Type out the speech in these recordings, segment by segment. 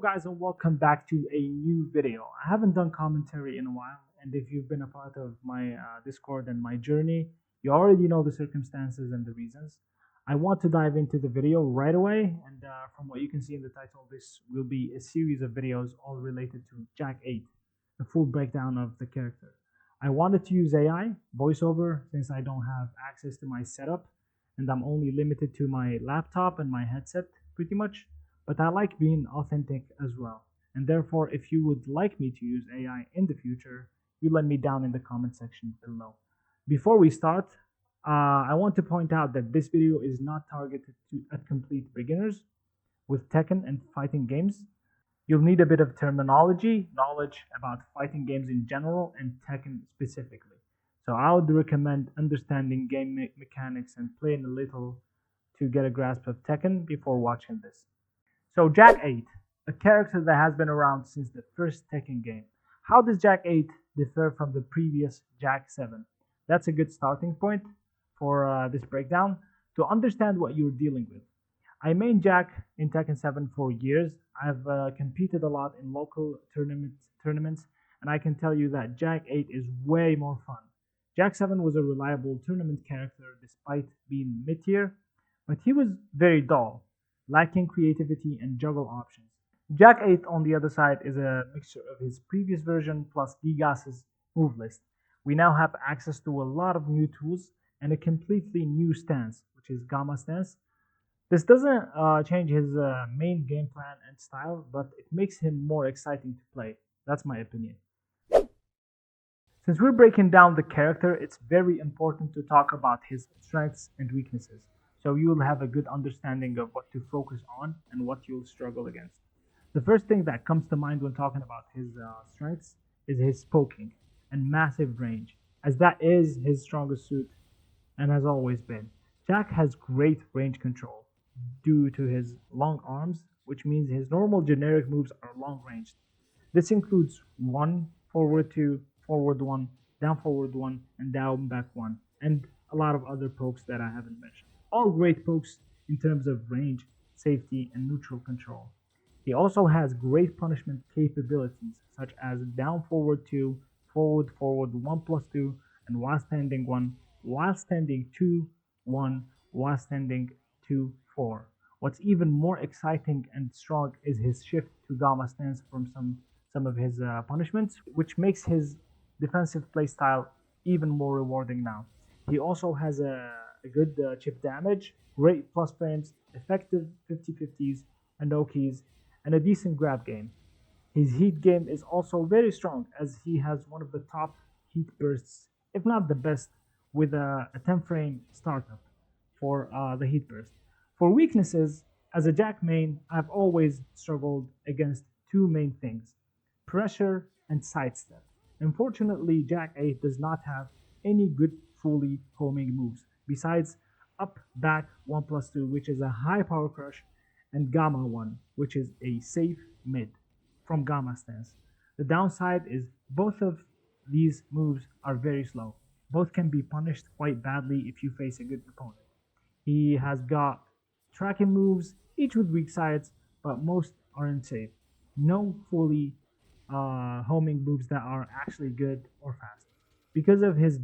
guys, and welcome back to a new video. I haven't done commentary in a while, and if you've been a part of my Discord and my journey, you already know the circumstances and the reasons. I want to dive into the video right away, and from what you can see in the title, this will be a series of videos all related to Jack-8, the full breakdown of the character. I wanted to use AI, voiceover, since I don't have access to my setup, and I'm only limited to my laptop and my headset pretty much, but I like being authentic as well. And therefore, if you would like me to use AI in the future, you let me down in the comment section below. Before we start, I want to point out that this video is not targeted at complete beginners with Tekken and fighting games. You'll need a bit of terminology, knowledge about fighting games in general, and Tekken specifically. So I would recommend understanding game mechanics and playing a little to get a grasp of Tekken before watching this. So Jack-8, a character that has been around since the first Tekken game. How does Jack-8 differ from the previous Jack-7? That's a good starting point for this breakdown to understand what you're dealing with. I main Jack in Tekken 7 for years. I've competed a lot in local tournaments, and I can tell you that Jack-8 is way more fun. Jack-7 was a reliable tournament character despite being mid-tier, but he was very dull, lacking creativity and juggle options. Jack-8 on the other side is a mixture of his previous version plus Gigas's move list. We now have access to a lot of new tools and a completely new stance, which is Gamma stance. This doesn't change his main game plan and style, but it makes him more exciting to play. That's my opinion. Since we're breaking down the character, it's very important to talk about his strengths and weaknesses, so you'll have a good understanding of what to focus on and what you'll struggle against. The first thing that comes to mind when talking about his strengths is his poking and massive range, as that is his strongest suit and has always been. Jack has great range control due to his long arms, which means his normal generic moves are long ranged. This includes 1, forward 2, forward 1, down forward 1, and down back 1, and a lot of other pokes that I haven't mentioned. All great pokes in terms of range, safety, and neutral control. He also has great punishment capabilities, such as down forward 2, forward 1 plus 2, and while standing 1, while standing 2, 1, while standing 2, 4. What's even more exciting and strong is his shift to Gamma stance from some of his punishments, which makes his defensive playstyle even more rewarding now. He also has a good chip damage, great plus frames, effective 50-50s and no keys, and a decent grab game. His heat game is also very strong as he has one of the top heat bursts, if not the best, with a 10 frame startup for the heat burst. For weaknesses, as a Jack main, I've always struggled against two main things: pressure and sidestep. Unfortunately, Jack-8 does not have any good fully homing moves besides up back 1 plus 2, which is a high power crush, and Gamma 1, which is a safe mid from Gamma stance. The downside is both of these moves are very slow. Both can be punished quite badly if you face a good opponent. He has got tracking moves, each with weak sides, but most aren't safe. No fully homing moves that are actually good or fast. Because of his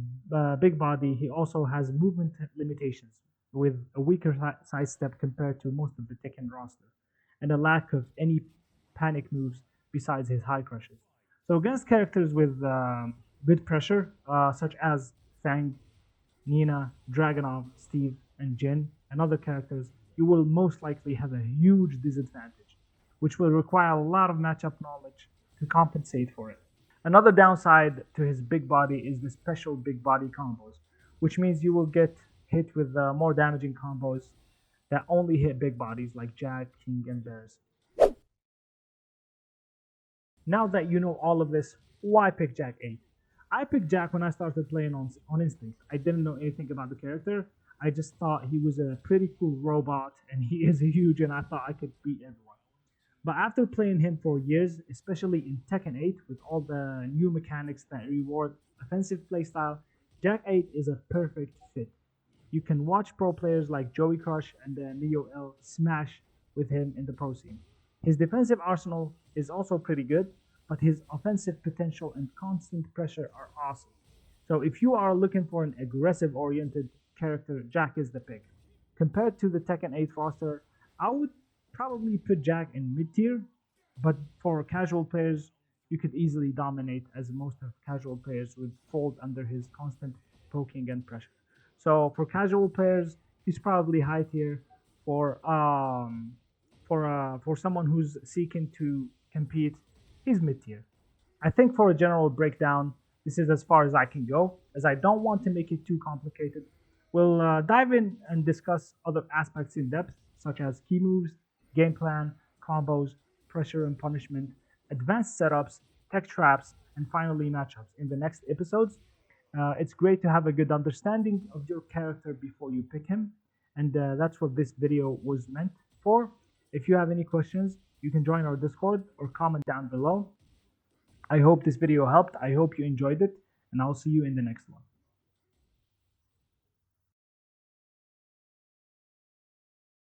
big body, he also has movement limitations, with a weaker sidestep compared to most of the Tekken roster, and a lack of any panic moves besides his high crushes. So against characters with good pressure, such as Fang, Nina, Dragonov, Steve, and Jin, and other characters, you will most likely have a huge disadvantage, which will require a lot of matchup knowledge to compensate for it. Another downside to his big body is the special big body combos, which means you will get hit with more damaging combos that only hit big bodies like Jack, King, and Bears. Now that you know all of this, why pick Jack-8? I picked Jack when I started playing on Instinct. I didn't know anything about the character. I just thought he was a pretty cool robot, and he is huge, and I thought I could beat everyone. But after playing him for years, especially in Tekken 8 with all the new mechanics that reward offensive playstyle, Jack-8 is a perfect fit. You can watch pro players like Joey Crush and Neo L smash with him in the pro scene. His defensive arsenal is also pretty good, but his offensive potential and constant pressure are awesome. So if you are looking for an aggressive oriented character, Jack is the pick. Compared to the Tekken 8 roster, I would probably put Jack in mid tier, but for casual players, you could easily dominate, as most of casual players would fold under his constant poking and pressure. So for casual players, he's probably high tier. For for someone who's seeking to compete, he's mid tier. I think for a general breakdown, this is as far as I can go, as I don't want to make it too complicated. We'll dive in and discuss other aspects in depth, such as key moves, game plan, combos, pressure and punishment, advanced setups, tech traps, and finally matchups in the next episodes. It's great to have a good understanding of your character before you pick him, and that's what this video was meant for. If you have any questions, you can join our Discord or comment down below. I hope this video helped. I hope you enjoyed it, and I'll see you in the next one.